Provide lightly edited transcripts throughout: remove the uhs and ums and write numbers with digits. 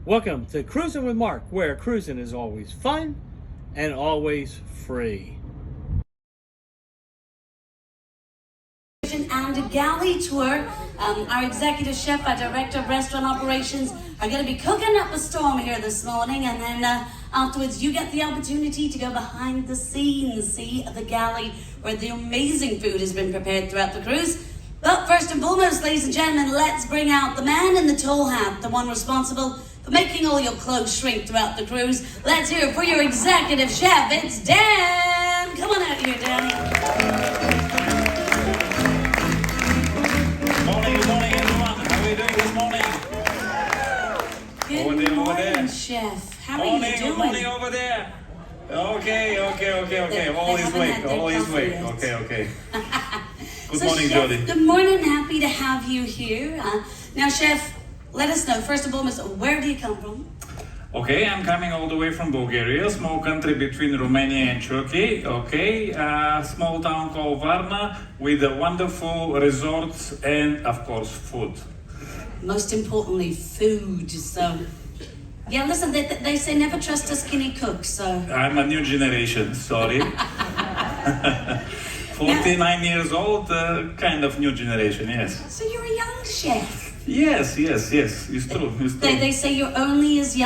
Welcome to Cruising with Mark, where cruising is always fun and always free. And a galley tour. Our executive chef, our director of restaurant operations are going to be cooking up a storm here this morning, and then afterwards you get the opportunity to go behind the scenes, see the galley where the amazing food has been prepared throughout the cruise. But first and foremost, ladies and gentlemen, let's bring out the man in the tall hat, the one responsible for making all your clothes shrink throughout the cruise. Let's hear it for your executive chef. It's Dan. Come on out here, Danny. Good morning, everyone. How are you doing this morning? Good morning, Chef. How are you doing? Good morning over there. Okay. All is wake. Okay. Good morning, Chef, Jody. good morning. Happy to have you here. Now, Chef, let us know, first of all, where do you come from? Okay, I'm coming all the way from Bulgaria, small country between Romania and Turkey. Okay, small town called Varna with wonderful resorts and, of course, food. Most importantly, food. So, yeah, listen, they say never trust a skinny cook, so... I'm a new generation, sorry. 49 years old, kind of new generation, yes. So you're a young chef? Yes, it's true. They say you're only as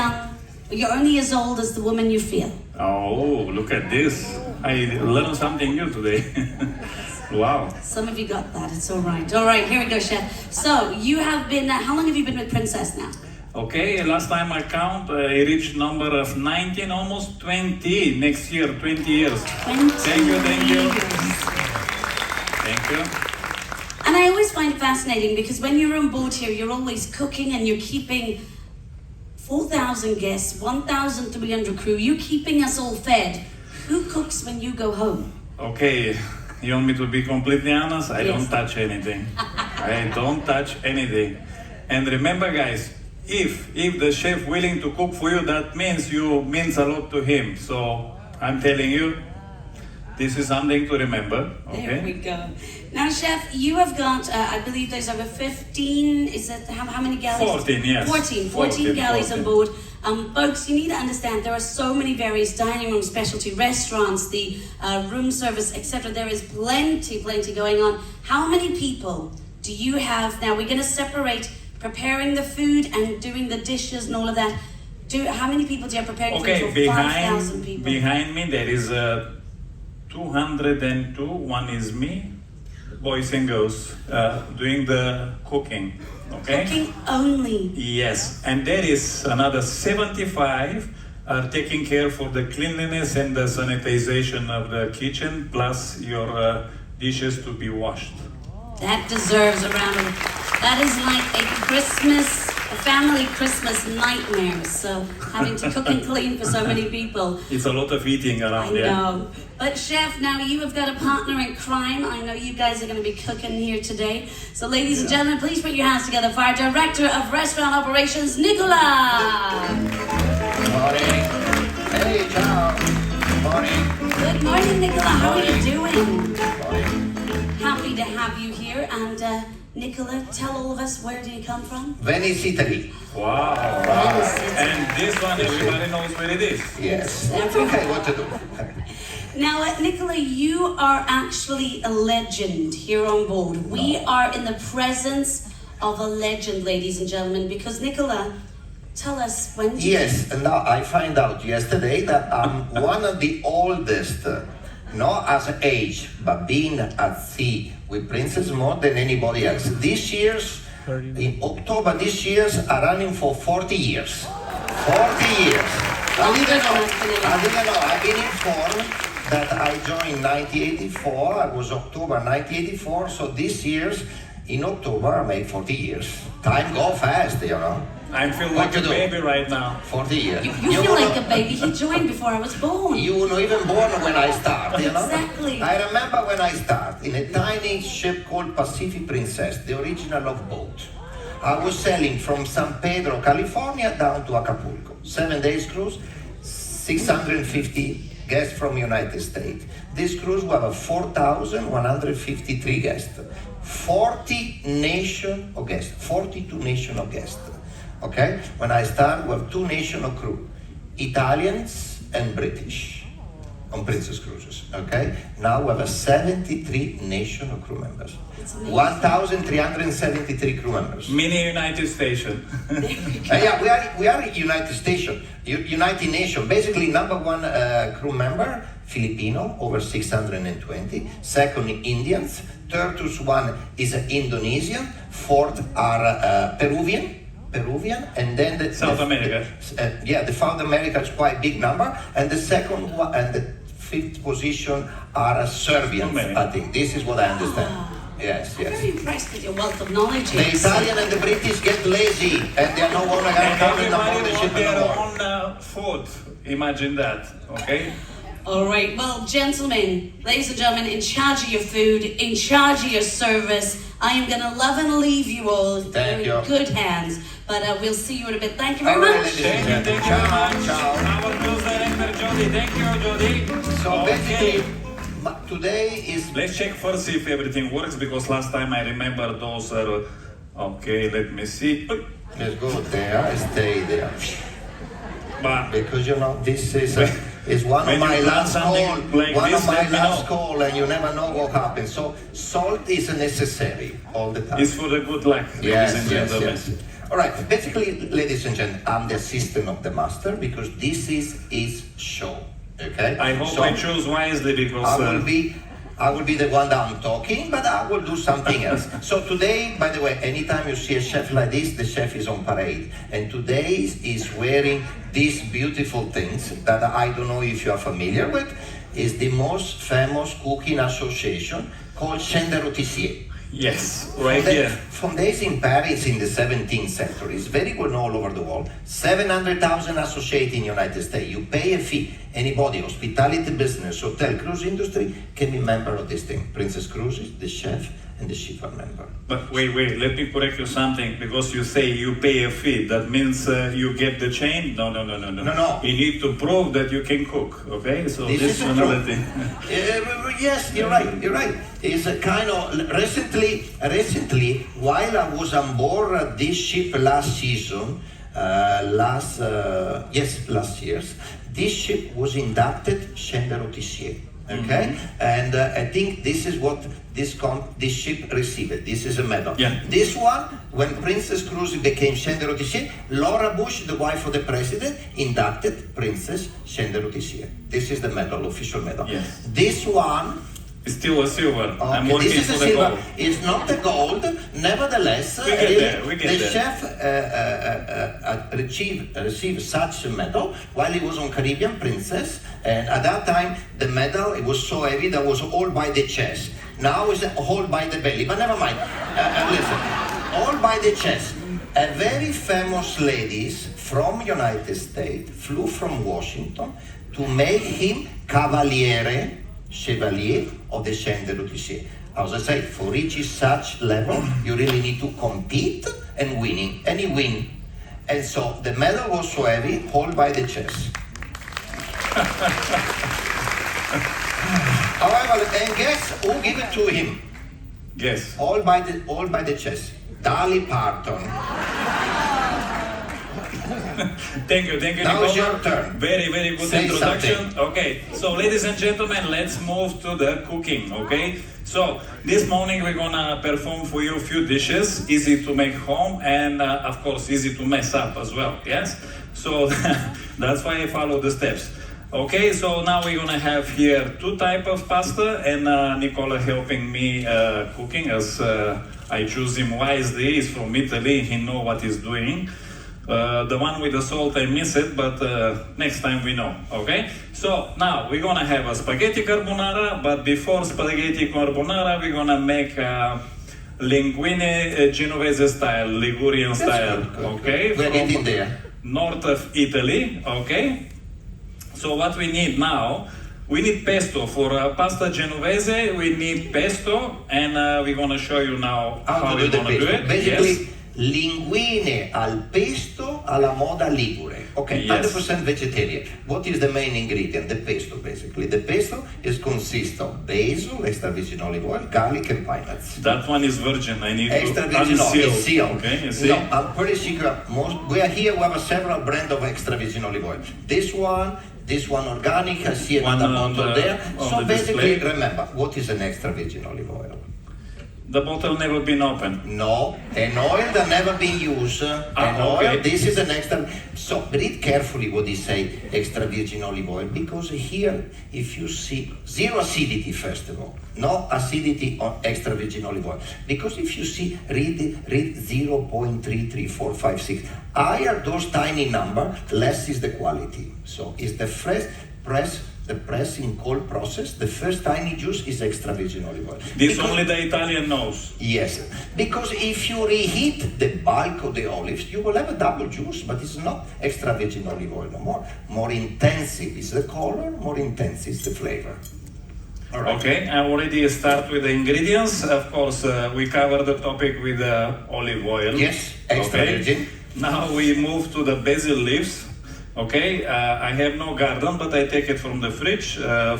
old as the woman you feel. Oh, look at this. I learned something new today. Wow. Some of you got that, it's all right. All right, here we go, Chef. So, you have been, how long have you been with Princess now? Okay, last time I count, I reached number of 19, almost 20. Next year, 20 years. 20 Thank you. years. Thank you. And I always find it fascinating because when you're on board here, you're always cooking and you're keeping 4,000 guests, 1,300 crew. You're keeping us all fed. Who cooks when you go home? Okay, you want me to be completely honest? I Yes. don't touch anything. I don't touch anything. And remember, guys, if the chef willing to cook for you, that means you means a lot to him. So I'm telling you, this is something to remember. Okay. There we go. Now, Chef, you have got, I believe there's over 15, is it, how many galleys? 14, yes. 14 galleys on board. Folks, you need to understand there are so many various dining room specialty restaurants, the room service, etc. There is plenty going on. How many people do you have now? We're going to separate preparing the food and doing the dishes and all of that. How many people do you have preparing food for 5,000 people? Behind me there is 202. One is me, boys and girls, doing the cooking. Okay. Cooking only. Yes, and there is another 75 are taking care for the cleanliness and the sanitization of the kitchen, plus your dishes to be washed. That deserves a round of applause. That is like a family Christmas nightmare. So having to cook and clean for so many people. It's a lot of eating around there. I know. But Chef, now you have got a partner in crime. I know you guys are going to be cooking here today. So ladies and gentlemen, please put your hands together for our Director of Restaurant Operations, Nicola. Morning. Hey, ciao. Morning. Good morning, Nicola. How are you doing? Morning. Happy to have you here. And Nicola, tell all of us, where do you come from? Venice, Italy. Wow. Venice, Italy. And this one, everybody knows where it is. Yes. It's okay, what to do? Now, Nicola, you are actually a legend here on board. We are in the presence of a legend, ladies and gentlemen, because Nicola, tell us when did Yes, and now I find out yesterday that I'm one of the oldest, not as age, but being at sea with Princess more than anybody else. This year's, in October this year's, are running for 40 years. 40 years. I didn't know. I've been informed that I joined 1984. I was October 1984, so this year's, in October, I made 40 years. Time go fast, you know. I feel like a baby right now. 40 years. You feel like a baby. He joined before I was born. You were not even born when I started, you know? Exactly. I remember when I started in a tiny ship called Pacific Princess, the original love boat. I was sailing from San Pedro, California, down to Acapulco. 7 days cruise, 650 guests from United States. This cruise will have 4,153 guests. 40 nation of guests, 42 nation of guests. Okay? When I start, we have two national crew, Italians and British on Orincess Cruises. Okay? Now we have 73 national crew members. 1,373 crew members. Mini United Station. Yeah, we are United Nation. Basically, number one crew member, Filipino, over 620. Second, Indians. Third one is Indonesian. Fourth are Peruvian, and then South America. The South America is quite a big number. And the second one and the fifth position are Serbians. I think this is what I understand. Yes. I'm very impressed with your wealth of knowledge. The Italian and the British get lazy, and they are no longer going to come in the ship their anymore. own food. Imagine that, okay? All right, well, gentlemen, ladies and gentlemen, in charge of your food, in charge of your service, I am going to love and leave you all in very good hands. But we'll see you in a bit. Thank you very much. Thank you very much. Our news director, Jody. Thank you, Jody. So basically, today is... Let's check first if everything works, because last time I remember those are... Okay, let me see. Let's go there, stay there. But because this is one of my last call, and you never know what happens. So salt is necessary all the time. It's for the good luck, ladies and gentlemen. Yes. All right, basically, ladies and gentlemen, I'm the assistant of the master because this is his show. Okay. I hope I choose wisely because I will be the one that I'm talking, but I will do something else. So today, by the way, anytime you see a chef like this, the chef is on parade. And today is wearing these beautiful things that I don't know if you are familiar with. Is the most famous cooking association called Chaîne de Rôtissiers. Yes, right here. From days in Paris in the 17th century, it's very well known all over the world. 700,000 associates in the United States. You pay a fee. Anybody, hospitality business, hotel, cruise industry can be member of this thing. Orincess Cruises, the chef, and the ship are member. But wait, let me correct you something, because you say you pay a fee. That means you get the chain? No. No. You need to prove that you can cook, okay? So this is another thing. Yes, you're right. It's a kind of, recently, while I was on board this ship last season, last year's, this ship was inducted Chaîne de Rôtissiers. Okay, and I think this is what this ship received. This is a medal. Yeah. This one, when Orincess Cruises became Chaîne de Rôtissiers, Laura Bush, the wife of the president, inducted Princess Chaîne de Rôtissiers. This is the medal, official medal. Yes. This one. It's still a silver. Okay, I'm working this is for a the silver. gold. It's not the gold. Nevertheless, We get the there. chef received such a medal while he was on Caribbean Princess, and at that time the medal, it was so heavy that was all by the chest. Now it's all by the belly, but never mind. Listen, all by the chest. A very famous ladies from United States flew from Washington to make him Chevalier of the Chaîne de Rôtissiers. As I say, for reaching such level, you really need to compete and winning. And he win. And so the medal was so heavy, held by the chest. However, and guess who gave it to him? Guess. All by the chest. Dolly Parton. Thank you, Now it's your turn. Very good Say introduction. something. Okay, so ladies and gentlemen, let's move to the cooking, okay? So, this morning we're gonna perform for you a few dishes, easy to make home, and of course, easy to mess up as well, yes? So, that's why I follow the steps. Okay, so now we're gonna have here two types of pasta, and Nicola helping me cooking, as I choose him wisely. He's from Italy, he knows what he's doing. The one with the salt, I miss it, but next time we know, okay? So now we're gonna have a spaghetti carbonara, but before spaghetti carbonara, we're gonna make linguine Genovese style, Ligurian style, okay? We're getting there. North of Italy, okay? So what we need now, we need pesto. For pasta Genovese, we need pesto, and we're gonna show you now how we're gonna do it. Basically, Yes. linguine al pesto alla moda ligure. Okay, Yes. 100% vegetarian. What is the main ingredient? The pesto, basically. The pesto consists of basil, extra virgin olive oil, garlic, and pine nuts. That one is virgin. I need Extra to virgin unseal. olive sealed. Okay, you see? No, I'm pretty sure we are here. We have several brands of extra virgin olive oil. This one organic. I see another One on bottle the- there. on So the basically, display. remember what is an extra virgin olive oil. The bottle never been opened. No, an oil that never been used. An oil. Okay. This is an extra. So read carefully what they say. Extra virgin olive oil, because here, if you see zero acidity, first of all, no acidity on extra virgin olive oil. Because if you see, read 0.33456. Higher those tiny number, less is the quality. So it's the fresh press. The pressing cold process, the first tiny juice is extra virgin olive oil. This Because- only the Italian knows. Yes, because if you reheat the bulk of the olives, you will have a double juice, but it's not extra virgin olive oil no more. More intensive is the color, more intense is the flavor. All right. Okay, I already start with the ingredients. Of course, we covered the topic with olive oil. Yes, extra virgin. Now we move to the basil leaves. Okay, I have no garden, but I take it from the fridge,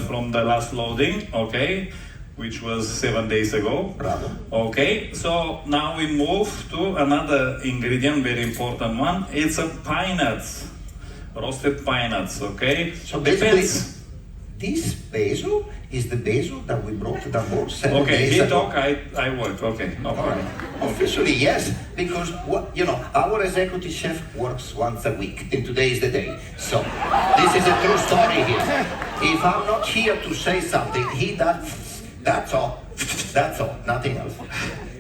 from the last loading, okay, which was 7 days ago. Bravo. Okay, so now we move to another ingredient, very important one. It's a pine nuts, roasted pine nuts, okay? So basically, Depends. this basil is the basil that we brought on board 7 Okay, days he ago. talk, I work, okay, no All problem. right. Officially, yes, because our executive chef works once a week, and today is the day. So this is a true story here. If I'm not here to say something, he does. That's all. That's all. Nothing else.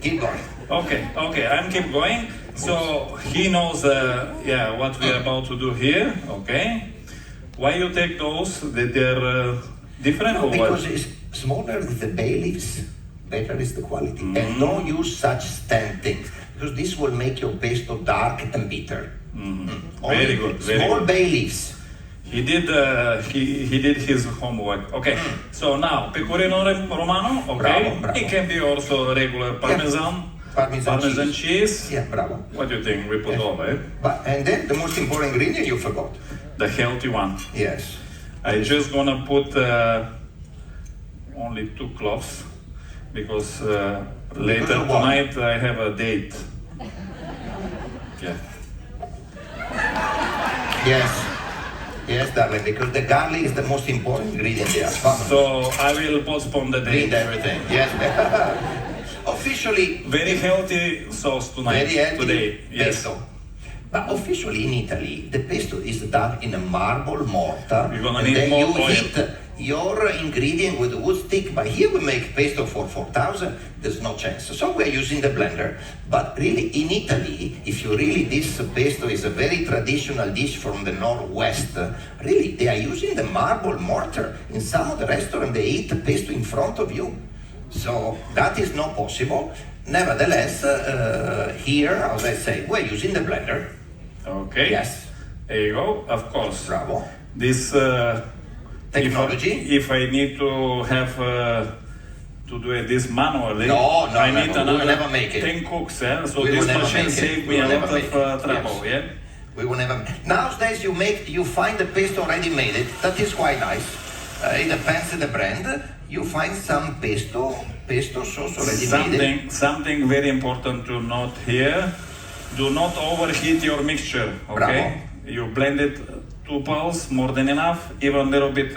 Keep going. Okay, I'm keep going. So he knows, what we are about to do here, okay? Why you take those? They're different or what? Because it's smaller is the bay leaves, better is the quality. And don't use such stand things, because this will make your pesto dark and bitter. Very good, very Small good. bay leaves. He did he did his homework. Okay, so now pecorino romano. Okay, Bravo. it can be also regular parmesan, Parmesan cheese. Yeah, bravo. What do you think? We put Yes. all, right? And then the most important ingredient you forgot. The healthy one. Yes. I just gonna put only 2 cloves because later of what? tonight I have a date. Yeah. Yes, darling, because the garlic is the most important ingredient there. So I will postpone the Read date. everything. Yes. Officially, Very healthy sauce tonight. very healthy Today. Yes. pesto. But officially in Italy, the pesto is done in a marble mortar. You're gonna and need then more you oil. heat your ingredient with wood stick. But here we make pesto for 4,000. There's no chance. So we're using the blender. But really, in Italy, if you really, this pesto is a very traditional dish from the Northwest. Really, they are using the marble mortar. In some of the restaurants, they eat the pesto in front of you. So that is not possible. Nevertheless, here, as I say, we're using the blender. Okay. Yes. There you go. Of course. Bravo. This Technology. If I need to have to do this manually, No, I need we will another never make it. 10 cooks. Eh? So We will this never machine make it. saved We me a will lot never of make it. trouble. Yes. Yeah. We will never. Nowadays, you find the pesto already made. That is quite nice. It depends on the brand. You find some pesto sauce already made. Something very important to note here: do not overheat your mixture. Okay. You blend it 2 pulse, more than enough. Even a little bit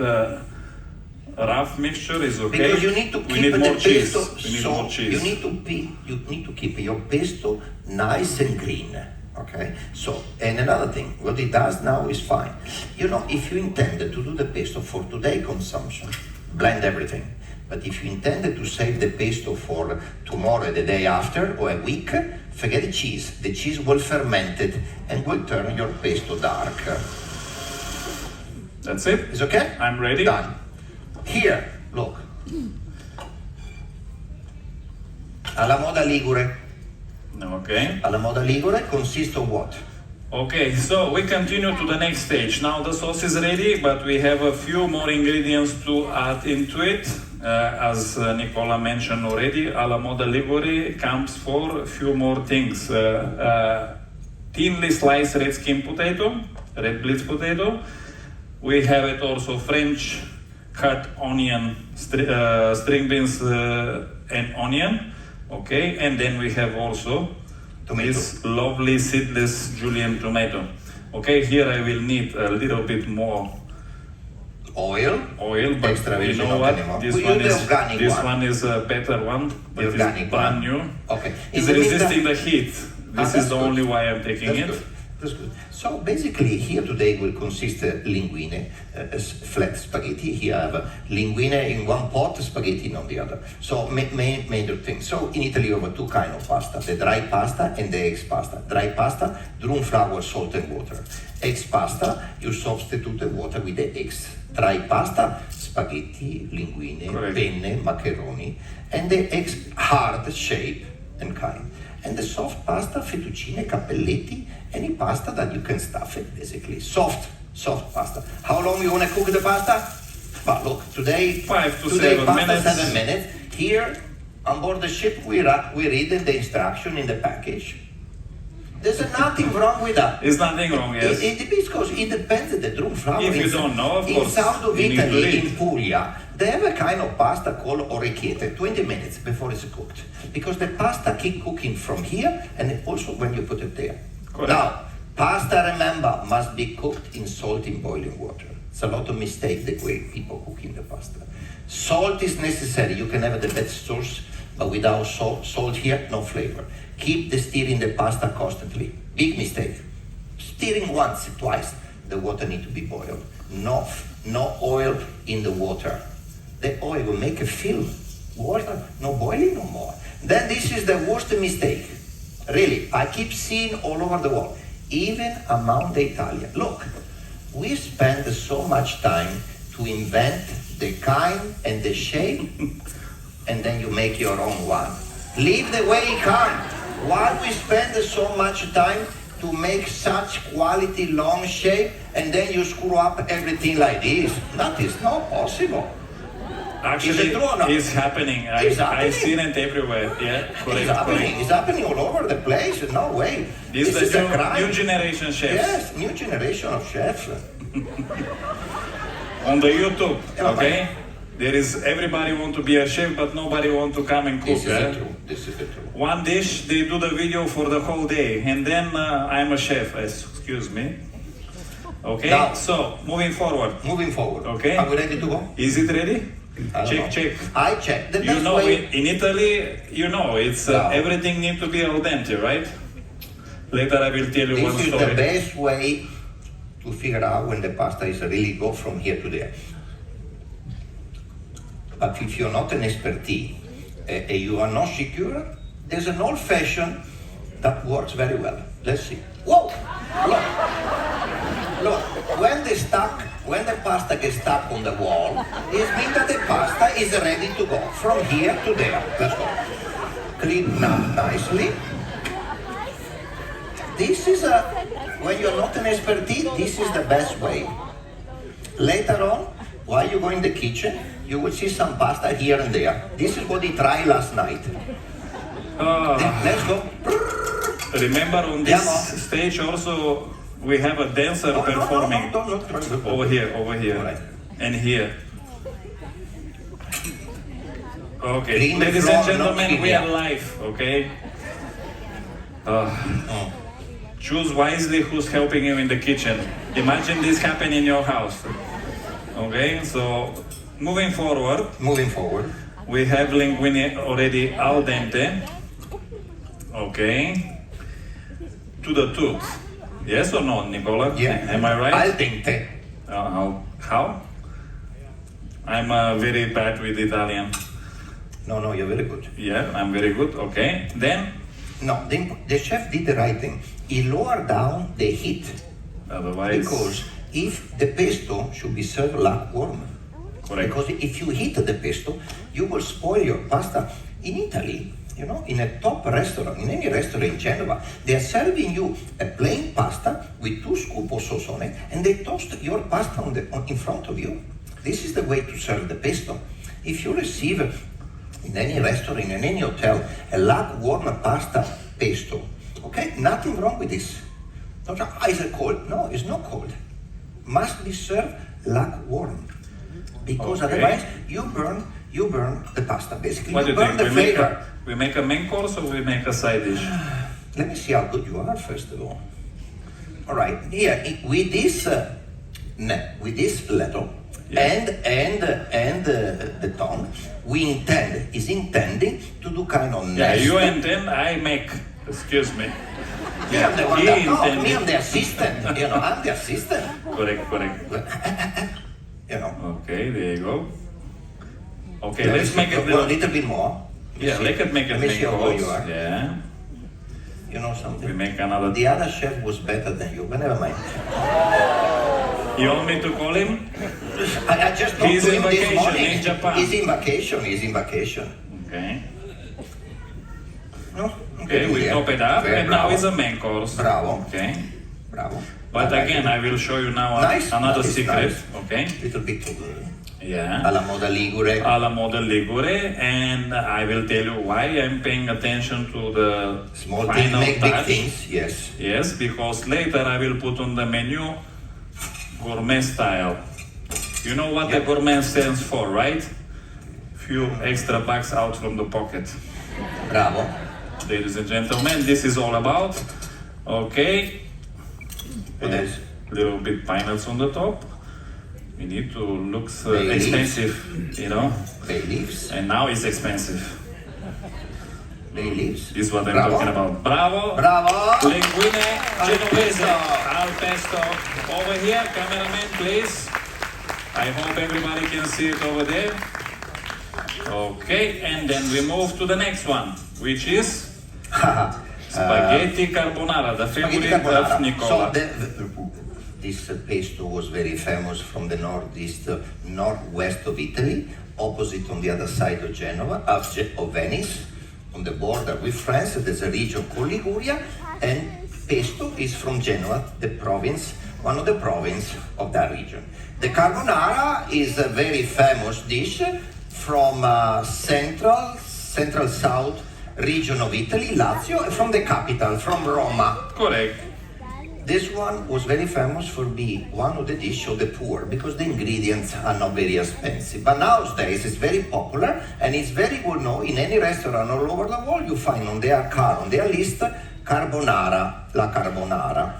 rough mixture is okay. Because you need to We keep need the more cheese. pesto. We need So more cheese. you need to keep your pesto nice and green. Okay. So, and another thing, what it does now is fine. If you intended to do the pesto for today consumption, blend everything. But if you intended to save the pesto for tomorrow, the day after, or a week, forget the cheese. The cheese will ferment it and will turn your pesto dark. That's it. Is okay? I'm ready. Done. Here, look. Alla moda ligure. Okay. Alla moda ligure consists of what? Okay, so we continue to the next stage. Now the sauce is ready, but we have a few more ingredients to add into it. As Nicola mentioned already, alla moda ligure comes for a few more things. Thinly sliced red skin potato, red blitz potato. We have it also French cut onion, string beans and onion. Okay, and then we have also Tomato. this lovely seedless julienne tomato. Okay, here I will need a little bit more Oil, but extra you virgin know not what? anymore. This We one use the is organic this one. one is a better one, but The it's organic brand one. new. Okay. In It's the resisting meantime- the heat. This that's is the good. only why I'm taking That's it. good. That's good. So basically, here today will consist linguine, flat spaghetti. Here I have linguine in one pot, spaghetti on the other. So major things. So in Italy, you have two kind of pasta: the dry pasta and the eggs pasta. Dry pasta, drum flour, salt and water. Eggs pasta, you substitute the water with the eggs. Dry pasta, spaghetti, linguine, Correct. penne, macaroni, and the eggs hard shape and kind. And the soft pasta, fettuccine, cappelletti, any pasta that you can stuff it, basically. Soft pasta. How long you want to cook the pasta? But look, today, 5 to today 7 pasta minutes. 7 minutes. Here, on board the ship, we read the instruction in the package. There's nothing wrong with that. There's nothing wrong, yes. Because it depends on the drum flour. If you don't know, of in course, south of you need to Italy, read. in Puglia, they have a kind of pasta called orecchiette, 20 minutes before it's cooked. Because the pasta keep cooking from here and also when you put it there. Correct. Now, pasta, remember, must be cooked in salt in boiling water. It's a lot of mistake the way people cooking the pasta. Salt is necessary. You can have the best sauce, but without salt here, no flavor. Keep the stirring the pasta constantly. Big mistake. Stirring once, twice. The water need to be boiled. No oil in the water. The oil will make a film. Water, no boiling no more. Then this is the worst mistake. Really, I keep seeing all over the world, even among the Italian. Look, we spend so much time to invent the kind and the shape, and then you make your own one. Leave the way it comes. Why we spend so much time to make such quality long shape, and then you screw up everything like this? That is not possible. Actually, Is it true or not? it's happening. It's happening. I've seen it everywhere. Yeah, correct. It's happening all over the place. No way. This is is a the crime. new generation chefs Yes, new generation of chefs. on the YouTube. Yeah, Okay, there is everybody want to be a chef, but nobody want to come and cook. This is eh? the truth. This is the truth. One dish, they do the video for the whole day, and then I'm a chef. Excuse me. Okay, Now- so moving forward. Moving forward. Okay. Are we ready to go? Is it ready? I don't know. Check. I check. The You best know, way. in Italy, you know, it's No. everything need to be al dente, right? Later I will tell you one This is story. the best way to figure out when the pasta is really go from here to there. But if you're not an expertise and you are not secure, there's an old fashioned that works very well. Let's see. Whoa! Look, when the pasta gets stuck on the wall, it means that the pasta is ready to go from here to there. Let's go. Clean up nicely. This is when you're not an expertise, this is the best way. Later on, while you go in the kitchen, you will see some pasta here and there. This is what he tried last night. Then let's go. Remember on this Yeah, stage also we have a dancer No, performing no. over here, Alright. and here. Okay, Clean the ladies floor, and gentlemen, not we here. are live. Okay. Choose wisely who's helping you in the kitchen. Imagine this happen in your house. Okay, so moving forward, Moving forward. we have linguine already al dente. Okay. To the tooth. Yes or no, Nicola? Yeah. Am I right? Al dente. How? I'm very bad with Italian. No, you're very good. Yeah, I'm very good. Okay. Then, No, the chef did the right thing. He lowered down the heat otherwise, because if the pesto should be served lukewarm. correct. Because if you heat the pesto, you will spoil your pasta. In Italy, you know, in a top restaurant, in any restaurant in Genova, they are serving you a plain pasta with 2 scoops of sauce on it, and they toast your pasta in front of you. This is the way to serve the pesto. If you receive in any restaurant, in any hotel, a lukewarm pasta pesto, okay, nothing wrong with this. Don't say, is it cold? No, it's not cold. Must be served lukewarm. Because otherwise you burn the pasta. Basically, What do you you burn think? the flavor. We make a main course or we make a side dish? Let me see how good you are first of all. All right, here with this ladle and the tongue, is intending to do kind of Yeah, nest. you intend, I make. Excuse me. Yeah, I'm the one he that, no, intended. me, I'm the assistant. I'm the assistant. Correct. Okay, there you go. Okay, let's make it a little bit more. Yeah, let's make it Let me see main how good course. you are. Yeah, You know something? we make another. The other chef was better than you, but never mind. You want me to call him? I just talked He's to in him this vacation morning. in Japan. He's in vacation. Okay. No? Okay, we yeah. top it up, Very and now bravo. it's a main course. Bravo. Okay. Bravo. But I like again, it. I will show you now Nice, another nice, secret. nice. Okay. Little bit Yeah. alla moda ligure. Alla moda ligure, and I will tell you why I'm paying attention to the Small things final make big touch. things, yes. Yes, because later I will put on the menu gourmet style. You know what the Yeah. gourmet stands for, right? Few extra bucks out from the pocket. Bravo. Ladies and gentlemen, this is all about. Okay. What else? Little bit pine nuts on the top. We need to look Bay leaves. expensive, you know. Bay leaves. And now it's expensive. Bay leaves. This is what I'm Bravo. talking about. Bravo. Bravo. Linguine Genovese. pesto. Al pesto. Over here, cameraman, please. I hope everybody can see it over there. Okay, and then we move to the next one, which is spaghetti carbonara, the favorite Spaghetti carbonara. of Nicola. This pesto was very famous from the northwest of Italy, opposite on the other side of Genoa, of Venice, on the border with France. There's a region called Liguria, and pesto is from Genoa, the province, one of the provinces of that region. The carbonara is a very famous dish from central south region of Italy, Lazio, and from the capital, from Roma. Correct. This one was very famous for being one of the dishes of the poor because the ingredients are not very expensive. But nowadays it's very popular and it's very well known in any restaurant all over the world. You find on their list carbonara, la carbonara.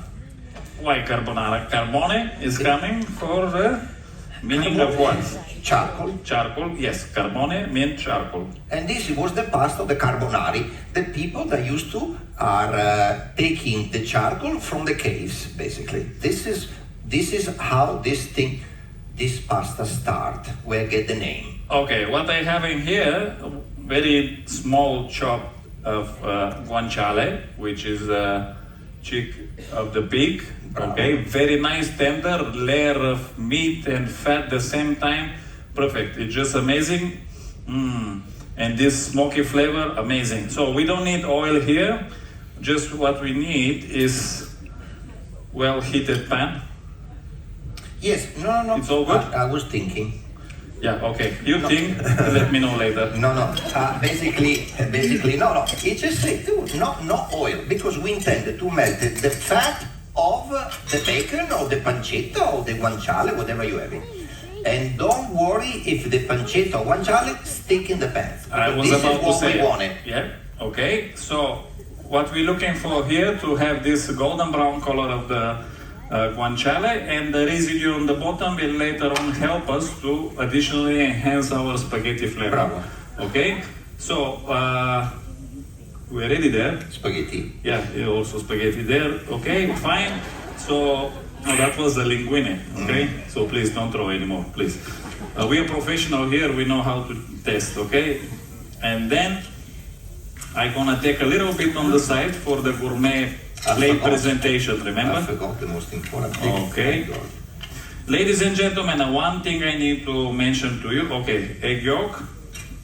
Why carbonara? Carbone is coming for the meaning of what? Charcoal. Charcoal, yes. Carbone means charcoal. And this was the past of the carbonari. The people that used to are taking the charcoal from the caves, basically. This is how this pasta start, where I get the name. Okay, what I have in here, very small chop of guanciale, which is cheek of the pig. Okay, very nice tender layer of meat and fat at the same time. Perfect. It's just amazing. And this smoky flavor, amazing. So we don't need oil here. Just what we need is well-heated pan. Yes, no. It's all good? I was thinking. Yeah, okay. You think? Let me know later. No. Basically, no. It just say too, no oil, because we intended to melt the fat of the bacon or the pancetta or the guanciale, whatever you have it. And don't worry if the pancetta or guanciale stick in the pan. I was this about is to what say. we wanted. Yeah. Okay. So what we're looking for here to have this golden brown color of the guanciale, and the residue on the bottom will later on help us to additionally enhance our spaghetti flavor. Bravo. Okay. So we're ready there. Spaghetti. Yeah, also spaghetti there. Okay, fine. So that was the linguine. Okay, so please don't throw anymore, please. We are professional here. We know how to test. Okay, and then I'm gonna take a little bit on the side for the gourmet plate presentation. Remember? I forgot the most important thing. Okay. Oh, God. Ladies and gentlemen, one thing I need to mention to you. Okay, egg yolk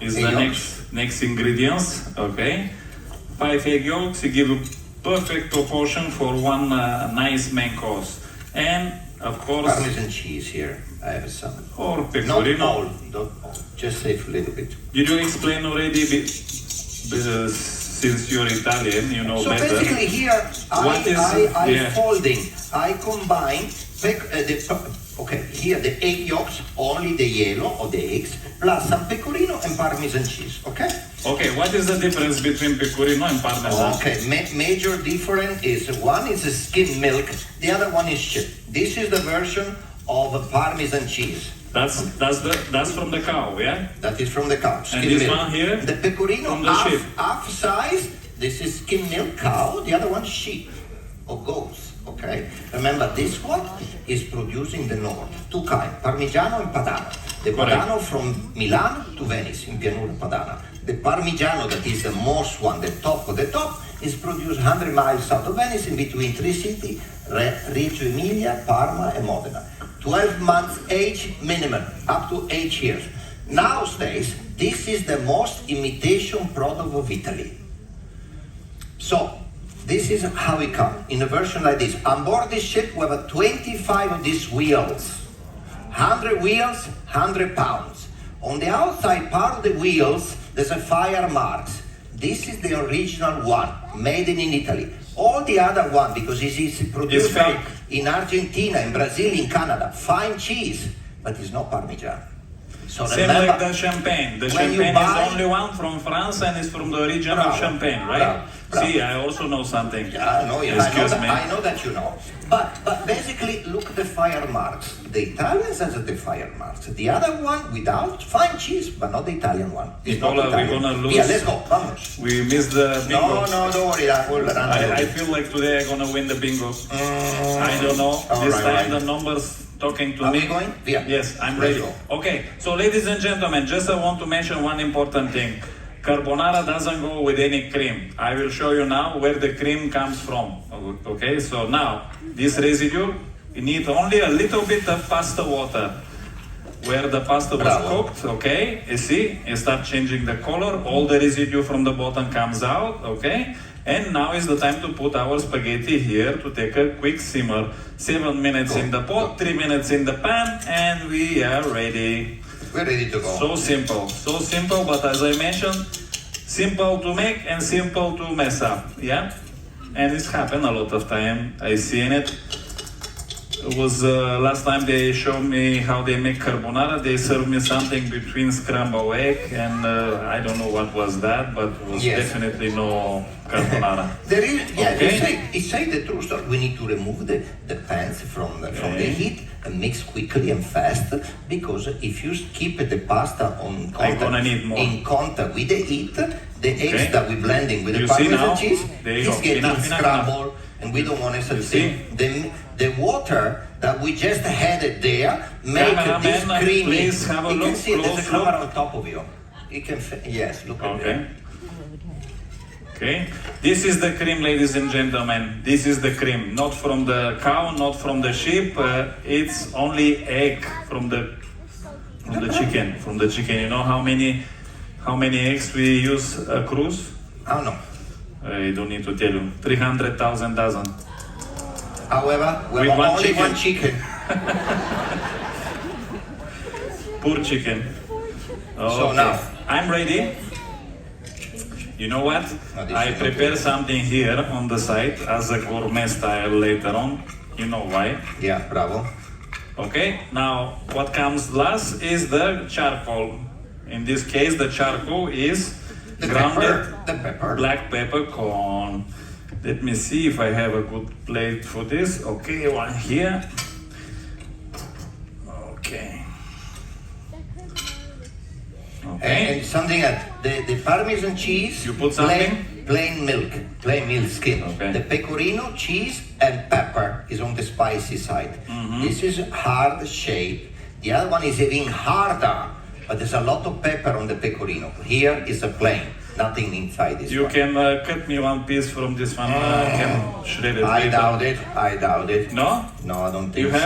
is Egg the yolks. next ingredients. Okay, 5 egg yolks. You give a perfect proportion for one nice main course, and of course, Parmesan cheese here. I have some. or Not pecorino. all, not all. Just save a little bit. Did you explain already since you're Italian, you know So better. basically here, What is- yeah. folding, I combine, okay, here the egg yolks, only the yellow of the eggs, plus some pecorino and Parmesan cheese, okay? Okay, what is the difference between pecorino and parmesan? Okay, major difference is one is skim milk, the other one is sheep. This is the version of Parmesan cheese. That's from the cow, yeah? That is from the cow. And Skim this milk. one here? The pecorino From the sheep. half size. This is skim milk cow. The other one sheep or goats. Okay. Remember, this one is produced in the north. Two kinds, Parmigiano and Padano. The Correct. Padano from Milan to Venice in Pianura Padana. The Parmigiano, that is the most one, the top of the top, is produced 100 miles south of Venice in between three cities, Reggio Emilia, Parma, and Modena. 12 months age minimum, up to 8 years. Nowadays, this is the most imitation product of Italy. So, this is how it comes, in a version like this. On board this ship, we have 25 of these wheels. 100 wheels, 100 pounds. On the outside part of the wheels, there's a fire marks. This is the original one, made in Italy. All the other one, because it is produced fake. in Argentina, in Brazil, in Canada, fine cheese, but it's not Parmesan. So Same remember, like the champagne. The when you champagne buy- is only one from France and is from the origin Bravo, of champagne, right? bravo. See, I also know something. I know, Excuse me. I know that you know. But basically, look at the fire marks. The Italians has the fire marks. The other one without fine cheese, but not the Italian one. It's not Nicola, we're Italian. gonna lose. Yeah, let's go. Vamos. We missed the bingo. No, don't worry. I will run. I feel like today I'm gonna win the bingo. I don't know. All This right, time right. the numbers talking to Are me. we going? Yeah. Yes, I'm Let's ready. go. Okay, so ladies and gentlemen, just I want to mention one important thing. Carbonara doesn't go with any cream. I will show you now where the cream comes from. Okay, so now this residue, you need only a little bit of pasta water. Where the pasta was Bravo. cooked, okay, you see, you start changing the color, all the residue from the bottom comes out, okay? And now is the time to put our spaghetti here to take a quick simmer. 7 minutes in the pot, 3 minutes in the pan, and we are ready. We're ready to go. So simple, but as I mentioned, simple to make and simple to mess up, yeah? And it's happened a lot of time, I seen it. It was last time they showed me how they make carbonara. They served me something between scrambled egg and I don't know what was that, but it was Yes. definitely no carbonara. There is, yeah, Okay. it say the truth. We need to remove the pans from the Okay. heat and mix quickly and fast, because if you keep the pasta on gonna need more. in contact with the heat, the eggs Okay. that we're blending with You the see Parmesan now? cheese There you is go. getting Enough. scrambled, and we don't want it to You see. The water that we just had it there make this Cameraman, creamy. please have a You look, can see there's a close camera look. on top of you. You can, yes, look at Okay. that. Okay. This is the cream, ladies and gentlemen. This is the cream, not from the cow, not from the sheep. It's only egg from the chicken. From the chicken. You know how many eggs we use a cruise? Oh no. I don't need to tell you. 300,000 dozen. However, we With have one only chicken. one chicken. Poor chicken. So Okay. now- I'm ready. You know what? No, this I is prepare okay. something here on the side as a gourmet style later on. You know why? Yeah, bravo. Okay, now what comes last is the charcoal. In this case, the charcoal is The grounded pepper. black peppercorn. Let me see if I have a good plate for this. Okay, one here. Okay. Okay. And something else. The Parmesan cheese. You put something? Plain milk skin. Okay. The pecorino cheese and pepper is on the spicy side. Mm-hmm. This is hard shape. The other one is even harder, but there's a lot of pepper on the pecorino. Here is a plain, nothing inside this You one. can cut me one piece from this one. I can shred it. I later. doubt it. No? No, I don't think You so.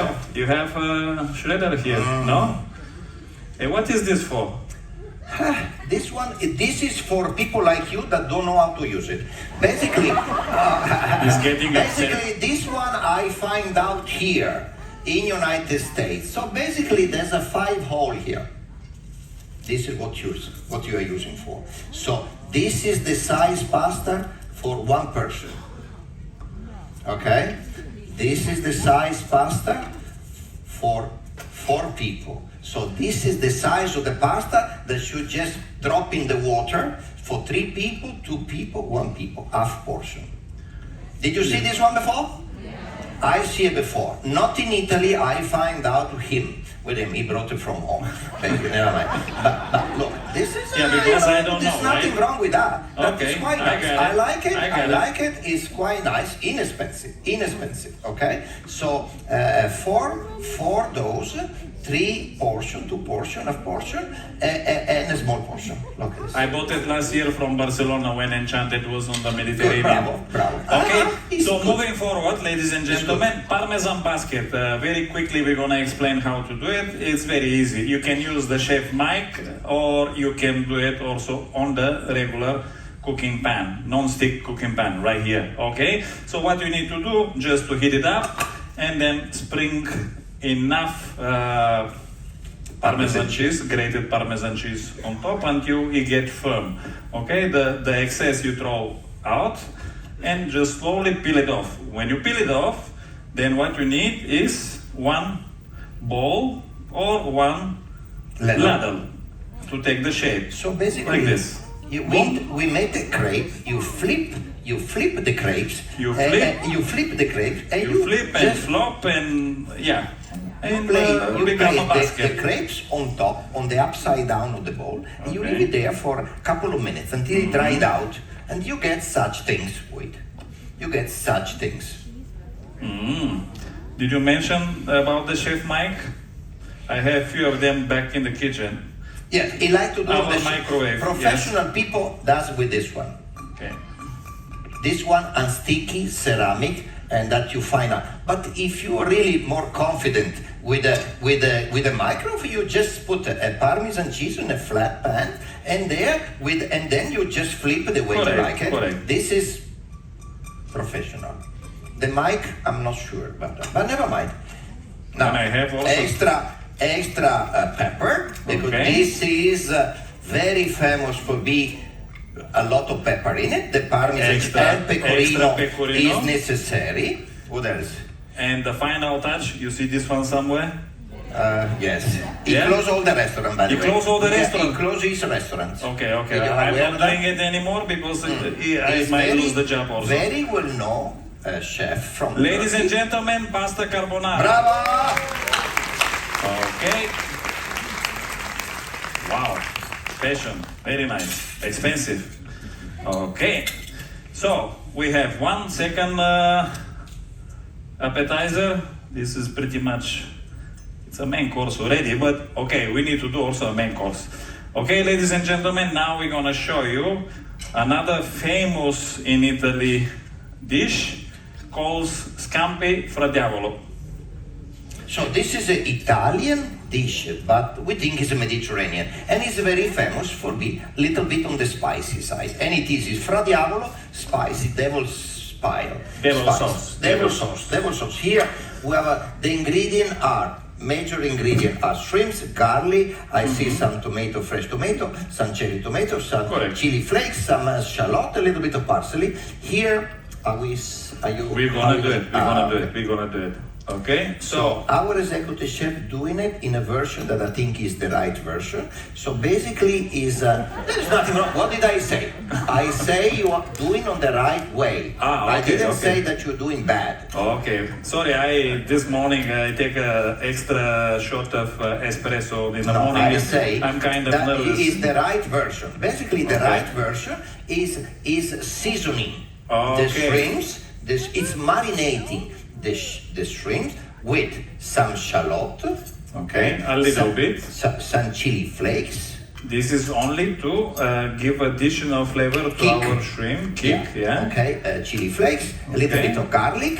have a shredder here, no? Hey, what is this for? This is for people like you that don't know how to use it. Basically, He's getting upset. basically this one I find out here in United States. So basically there's a 5 hole here. This is what you are using for. So This is the size pasta for one person. Okay? This is the size pasta for 4 people. So this is the size of the pasta that you just drop in the water for 3 people, 2 people, 1 people, half portion. Did you see this one before? I see it before. Not in Italy, I find out with him. He brought it from home. Thank you, never mind. But look, this is because I don't there's know, nothing right? wrong with that. Okay, That's quite nice. I like it. I like it. It's quite nice. Inexpensive. Okay. So for those 3 portion, 2 portion, a portion, and a small portion. Look at this. I bought it last year from Barcelona when Enchanted was on the Mediterranean. Bravo. Okay, so moving forward, ladies and gentlemen, Parmesan basket. Very quickly, we're gonna explain how to do it. It's very easy. You can use the chef mic, or you can do it also on the regular cooking pan, non-stick cooking pan, right here. Okay, so what you need to do, just to heat it up, and then spring enough Parmesan cheese, grated Parmesan cheese on top until it gets firm. Okay, the excess you throw out and just slowly peel it off. When you peel it off, then what you need is 1 bowl or 1 ladle to take the shape. So basically, like this. We make the crepe. You flip the crepes. You flip. You flip the crepes. And You flip and flop and yeah. And you become a place basket. the crepes on top, on the upside down of the bowl, and you leave it there for a couple of minutes until it dried out, and you get such things. Did you mention about the chef mic? I have few of them back in the kitchen. Yes, he like to do Our the microwave, professional people does with this one. Okay. This one unsticky ceramic, and that you find out. But if you are really more confident with a microwave, you just put a Parmesan cheese in a flat pan, and then you just flip the way you like it. Correct. This is professional. The mic, I'm not sure about that, but never mind. Now, And I have also extra pepper, because Okay. this is very famous for being a lot of pepper in it. The Parmesan and pecorino is necessary. What else? And the final touch, you see this one somewhere? Yes. He Yeah? closed all the restaurant, by the He way. closed all the Yeah, restaurant? He closed his restaurant. Okay. Did you I'm aware not of that? doing it anymore because I He's might lose the job also. Very well known chef from Ladies and Turkey. gentlemen, pasta carbonara. Bravo! Okay. Wow. Fashion. Very nice. Expensive. Okay. So we have 1 second appetizer. This is pretty much, it's a main course already, but okay, we need to do also a main course. Okay, ladies and gentlemen, now we're gonna show you another famous in Italy dish called scampi fra diavolo. So this is an Italian dish, but we think it's a Mediterranean, and it's very famous for being a little bit on the spicy side. And it is fra diavolo, spicy, devil's style. Devil spice. sauce. Devil sauce. Here we have the major ingredient are shrimps, garlic. I see some tomato, fresh tomato, some cherry tomato, some Correct. chili flakes, some shallot, a little bit of parsley. Here, We're gonna do it. Okay, so our executive chef doing it in a version that I think is the right version. So basically, there's nothing wrong. What did I say? I say you are doing on the right way. I didn't say that you're doing bad. Okay, sorry. This morning I take a extra shot of espresso in the morning. I say I'm kind of that nervous. is the right version. Basically, the right version is seasoning the shrimps. It's marinating the shrimp with some shallot, Okay, a little bit. some chili flakes. This is only to give additional flavor to our shrimp. Yeah. Okay, chili flakes, a little bit of garlic,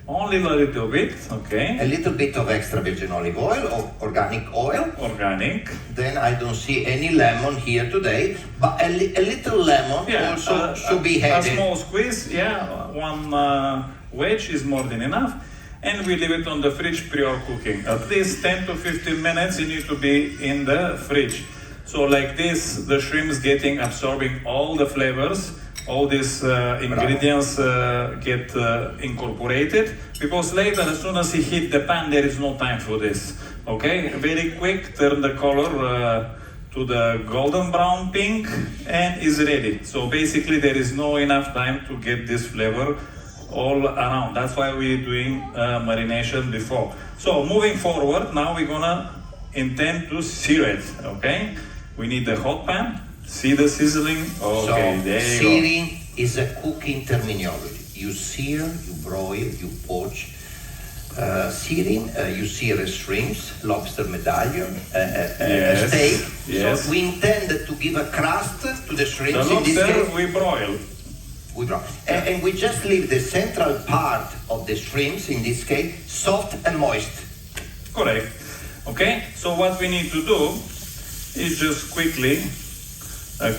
Only a little bit. Okay. a little bit of extra virgin olive oil or organic oil. Organic. Then I don't see any lemon here today, but a little lemon also should be a added. small squeeze. Yeah, 1 wedge is more than enough. And we leave it on the fridge prior cooking. At least 10 to 15 minutes it needs to be in the fridge. So like this, the shrimp's getting absorbing all the flavors, all these ingredients get incorporated, because later, as soon as you heat the pan, there is no time for this. Okay, very quick, turn the color to the golden brown pink, and is ready. So basically, there is no enough time to get this flavor all around. That's why we're doing marination before. So moving forward, now we're gonna intend to sear it. Okay, we need the hot pan. See the sizzling? Okay, So, there you searing is a cooking terminology. You sear, you broil, you poach. Searing, you sear shrimps, lobster medallion, Yes, steak. yes. So we intend to give a crust to the go. shrimps. The In this lobster case, we broil. we broil. And we just leave the central part of the shrimps, in this case, soft and moist. Correct. Okay, so what we need to do is just quickly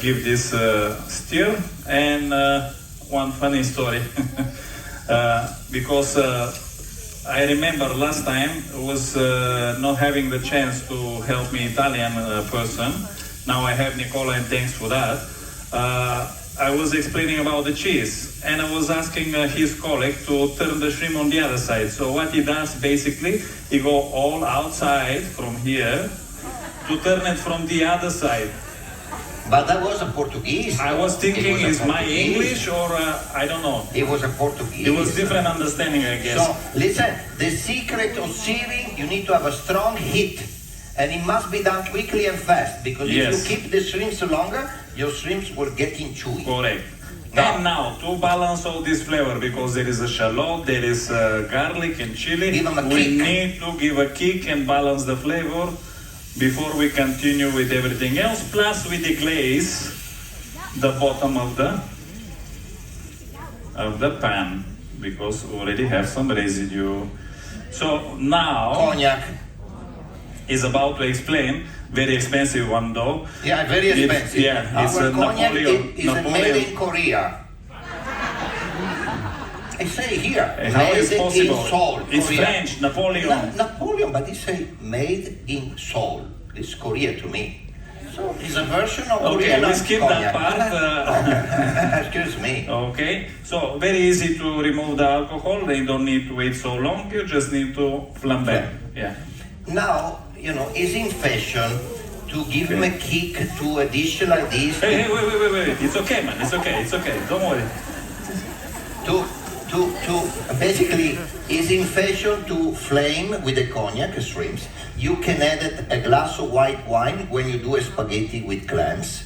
give this stir. And one funny story, because I remember last time was not having the chance to help me Italian person. Now I have Nicola, and thanks for that. I was explaining about the cheese, and I was asking his colleague to turn the shrimp on the other side. So what he does basically, he go all outside from here to turn it from the other side. But that was a Portuguese. I was thinking, It was a is my Portuguese. English or I don't know. It was a Portuguese. It was different understanding, I guess. So, listen, the secret of searing, you need to have a strong heat. And it must be done quickly and fast, because Yes. if you keep the shrimps longer, your shrimps will get in chewy. Correct. Now- And now, to balance all this flavor, because there is a shallot, there is garlic and chili, Give 'em a we kick. need to give a kick and balance the flavor before we continue with everything else. Plus, we deglaze the bottom of the pan, because we already have some residue. So now Cognac. is about to explain, very expensive one though. Yeah, very It's- expensive. yeah, it's Our a cognac Napoleon- is Napoleon. made in Korea. I say here, How made is possible? in Seoul, It's Korea. French, Napoleon. Napoleon, but they say made in Seoul. It's Korea to me. So it's a version of Okay, Korean we skip that cognac. part. Excuse me. Okay, so very easy to remove the alcohol. They don't need to wait so long. You just need to flambe. Yeah. Now, it's in fashion to give him a kick to a dish like this. Hey, wait. It's okay, man. It's okay. Don't worry. Basically, it's in fashion to flame with the cognac shrimps. You can add a glass of white wine when you do a spaghetti with clams,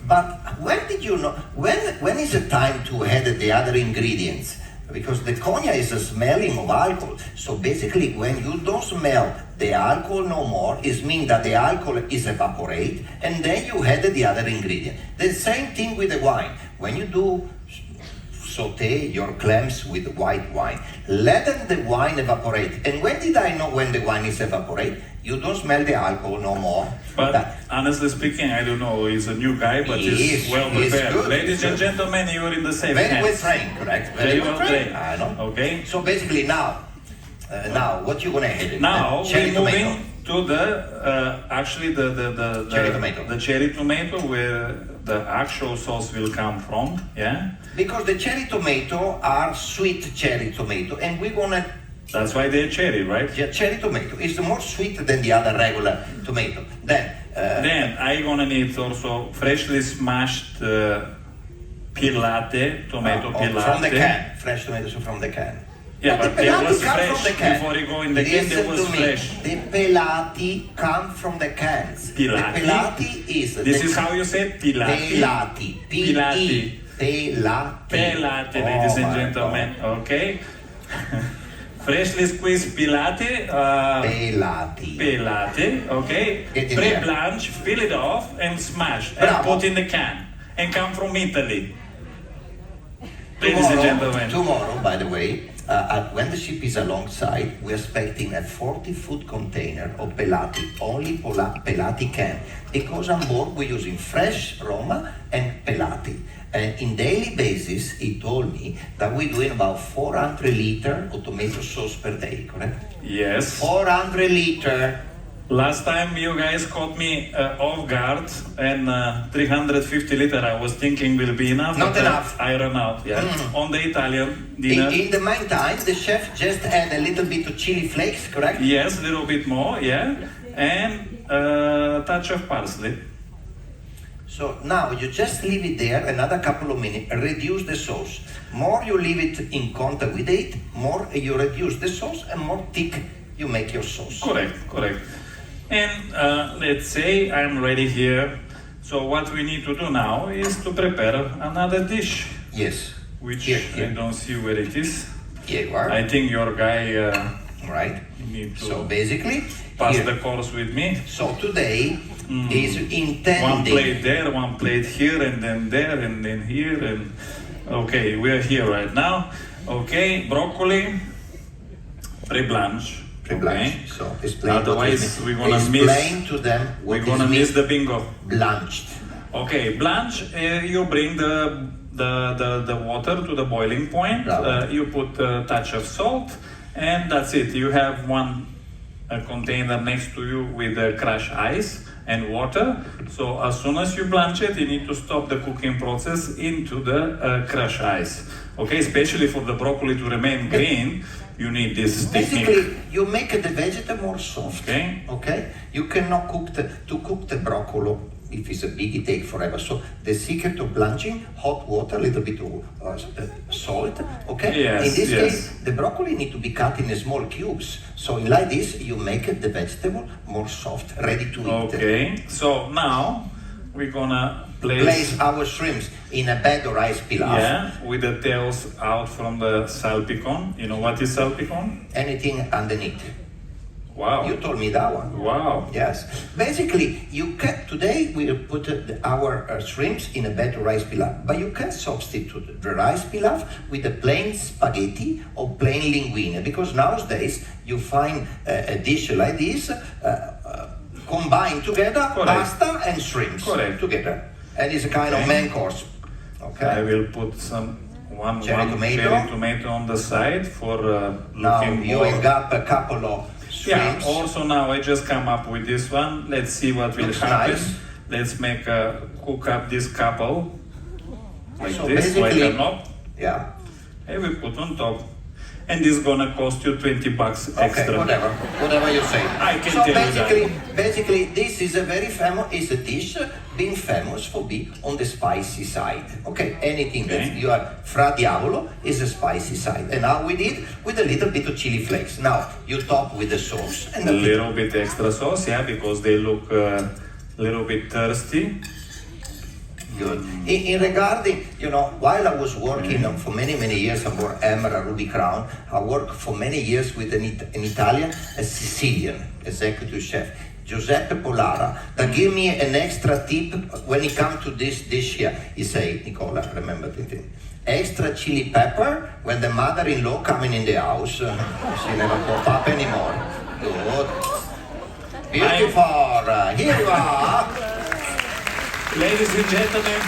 But when did you know? When is the time to add the other ingredients? Because the cognac is a smelling of alcohol. So basically, when you don't smell the alcohol no more, it means that the alcohol is evaporate, and then you add the other ingredient. The same thing with the wine. When you do saute your clams with white wine, let the wine evaporate. And when did I know when the wine is evaporate? You don't smell the alcohol no more. But honestly speaking, I don't know. He's a new guy, but he's well prepared. good. Ladies and gentlemen, you are in the safe Very well hands. trained, correct? Very well trained. I know. Okay. So basically now what you gonna add? Now Cherry we're moving tomato. to the actually the Cherry tomato. the cherry tomato, where the actual sauce will come from. Yeah. Because the cherry tomato are sweet cherry tomato, and we're gonna That's why they're cherry, right? cherry tomato is more sweet than the other regular tomato. Then I'm gonna need also freshly smashed pilate, tomato pilate. from the can, fresh tomatoes from the can. Yeah, but the it pelati was come fresh from the can. before you go in the can. Listen It was to me. fresh. The pelati come from the cans. Pilati? The pelati is This is how you say pilati. pelati. Pilati. Pelati. Pelate, ladies and my gentlemen. God. Okay. Freshly squeezed pilate. Pelati. Pelate, okay. Get in Pre-blanch, peel it off and smash and Bravo. put in the can. And come from Italy. Ladies and gentlemen. Tomorrow, by the way, when the ship is alongside, we're expecting a 40-foot container of pelati, only pelati can. Because on board we're using fresh Roma and pelati. And in daily basis, he told me that we're doing about 400 liters of tomato sauce per day, correct? Yes. 400 liters. Last time you guys caught me off guard, and 350 liter I was thinking will be enough. Not enough. I ran out, yeah. On the Italian dinner. In the meantime, the chef just add a little bit of chili flakes, correct? Yes, a little bit more, yeah. And a touch of parsley. So now you just leave it there another couple of minutes, reduce the sauce. More you leave it in contact with it, more you reduce the sauce and more thick you make your sauce. Correct, correct. And let's say I'm ready here. So what we need to do now is to prepare another dish. Yes. Which Here. I don't see where it is. Here you are. I think your guy Right. need to So basically, pass here. the course with me. So today is One intending. plate there, one plate here, and then there, and then here, and okay, we're here right now. Okay, broccoli, pre-blanch. Pre-blanch. Okay. So explain. Otherwise, we're gonna explain to them what We're gonna is miss the bingo. blanched. Okay, blanch. You bring the water to the boiling point. Right. You put a touch of salt, and that's it. You have one container next to you with crushed ice and water. So as soon as you blanch it, you need to stop the cooking process into the crushed ice. Okay, especially for the broccoli to remain green, you need this technique. Basically, you make the vegetable more soft. Okay. Okay. You cannot cook the broccoli. If it's a big, it takes forever. So the secret of blanching, hot water, a little bit of salt. Okay. Yes, In this yes. case, the broccoli need to be cut in small cubes. So like this, you make the vegetable more soft, ready to eat. Okay. So now we're gonna Place our shrimps in a bed of rice pilaf. Yeah, with the tails out from the salpicon. You know what is salpicon? Anything underneath. Wow. You told me that one. Wow. Yes. Basically, today we put our shrimps in a bed of rice pilaf, but you can substitute the rice pilaf with the plain spaghetti or plain linguine, because nowadays you find a dish like this combined together, Correct. pasta and shrimps Correct. together, and it's a kind of main course. Okay. I will put one Cherry tomato. cherry tomato on the side for Now looking you more. hang up a couple of Yeah, shrimps. also now I just come up with this one. Let's see what will Looks happen. nice. Let's cook up this couple like So this, like basically- a knob. Yeah. And we put on top. And this is gonna cost you $20 Okay, extra. whatever you say. I can so tell you basically, this is a very famous, is a dish being famous for being on the spicy side. Okay, anything Okay. that you are fra diavolo is a spicy side. And now we did with a little bit of chili flakes. Now you top with the sauce and A little bit extra sauce, yeah, because they look a little bit thirsty. Good. In regarding, while I was working for many years on board Emerald Ruby Crown, I worked for many years with an Italian, a Sicilian executive chef, Giuseppe Polara, that gave me an extra tip when it comes to this dish here. He say, Nicola, remember the thing. Extra chili pepper when the mother-in-law coming in the house, she never pop up anymore. Good. Beautiful. Here you are. Ladies and gentlemen,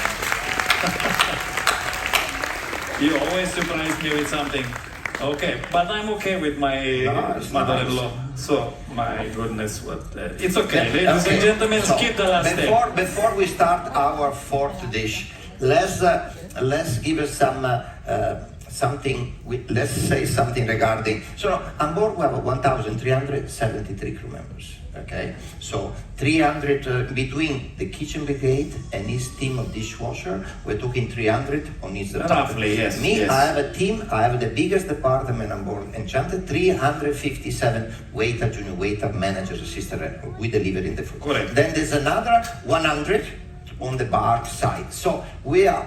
you always surprise me with something. Okay, but I'm okay with my Nice, mother-in-law. So, my goodness, it's okay. Yeah, Ladies and gentlemen, So, skip the last step. before we start our fourth dish, let's give us let's say something regarding. So on board we have 1,373 crew members. Okay, so 300 between the kitchen brigade and his team of dishwasher, we're talking 300 on each department. Roughly, yes. Me, yes. I have a team. I have the biggest department on board Enchanted. 357 waiter, junior waiter, managers, assistant. We deliver in the food. Correct. Then there's another 100 on the bar side. So we are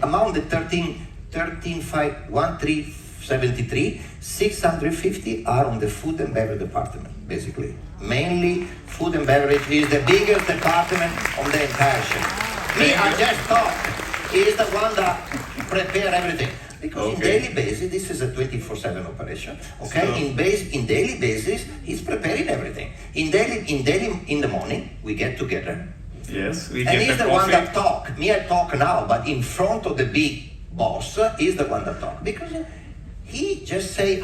among the 13,513,73. 650 are on the food and beverage department, basically. Mainly, food and beverage is the biggest department on the entire ship. Me, I just thought, is the one that prepare everything. Because in daily basis, this is a 24/7 operation. Okay, So- in daily basis, he's preparing everything. In the morning, we get together. Yes, we And get he's the the one coffee. that talk. Me, I talk now, but in front of the big boss, he's the one that talk. Because he just say,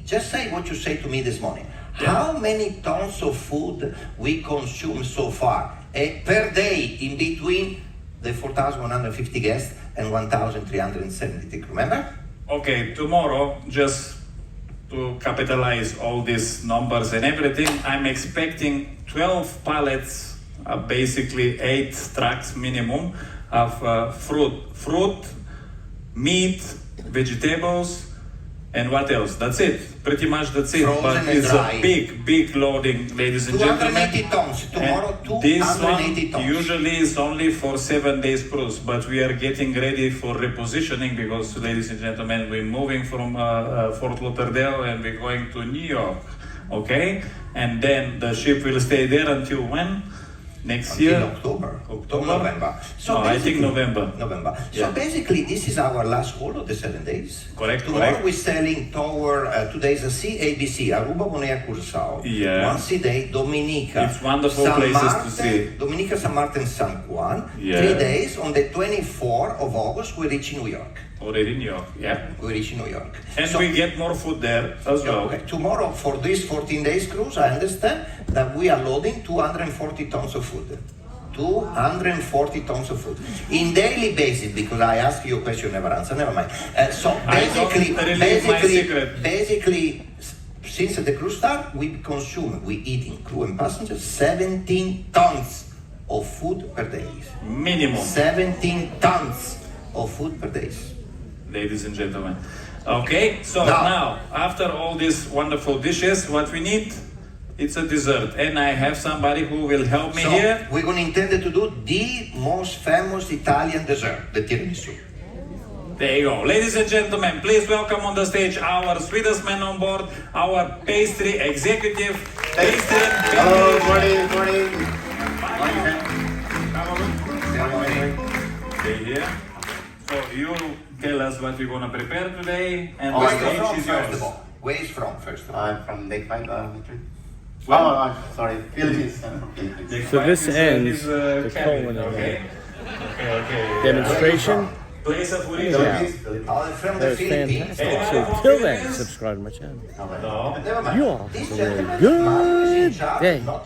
just say what you say to me this morning. How many tons of food we consume so far per day in between the 4,150 guests and 1,370? Remember? Okay, tomorrow, just to capitalize all these numbers and everything, I'm expecting 12 pallets, basically 8 trucks minimum of fruit, meat, vegetables, and what else? That's it. Pretty much that's it. Frozen but and it's dry. a big loading, ladies and 280 gentlemen. tons. Tomorrow, And this 280 one tons. usually is only for 7 days cruise, but we are getting ready for repositioning because, ladies and gentlemen, we're moving from Fort Lauderdale and we're going to New York, okay? And then the ship will stay there until when? Next Until year? October. October? November. No, I think basically- November. November. Yeah. So basically, this is our last call of the 7 days. Correct, Tomorrow correct. we're sailing toward today's a CABC, Aruba, Bonaire, Curaçao. Yeah. Once a day, Dominica. It's wonderful San places to Martin, see. Dominica, San Martin, San Juan. Yeah. 3 days. On the 24th of August, we reach New York. Already New York, yeah. We reach New York. And So- we get more food there as well. Okay, tomorrow for this 14 days cruise, I understand that we are loading 240 tons of food. 240 tons of food in daily basis, because I asked you a question, never answer, never mind. So I don't reveal my secret. basically, since the cruise start, we eating, crew and passengers, 17 tons of food per day. Minimum. 17 tons of food per day. Ladies and gentlemen. Okay, so Now- now, after all these wonderful dishes, what we need, it's a dessert. And I have somebody who will help me So here. we're going to intend to do the most famous Italian dessert, the tiramisu. There you go. Ladies and gentlemen, please welcome on the stage our sweetest man on board, our pastry executive, pastry and Hello, bakery. morning. Stay here. So you tell us what we're gonna prepare today, and the Where are you stage from, is first yours. of all? Where is from, first of all? I'm from Lake 5, Well- sorry, Philippines. I'm from Philippines. The So this client ends is, the cabin, culinary okay. demonstration. Place of origin. Yeah. Philippines. Oh, from the That was Philippines. fantastic. So till then, subscribe to my channel. No. You all This have a really gentleman, Mark, is in good charge day. not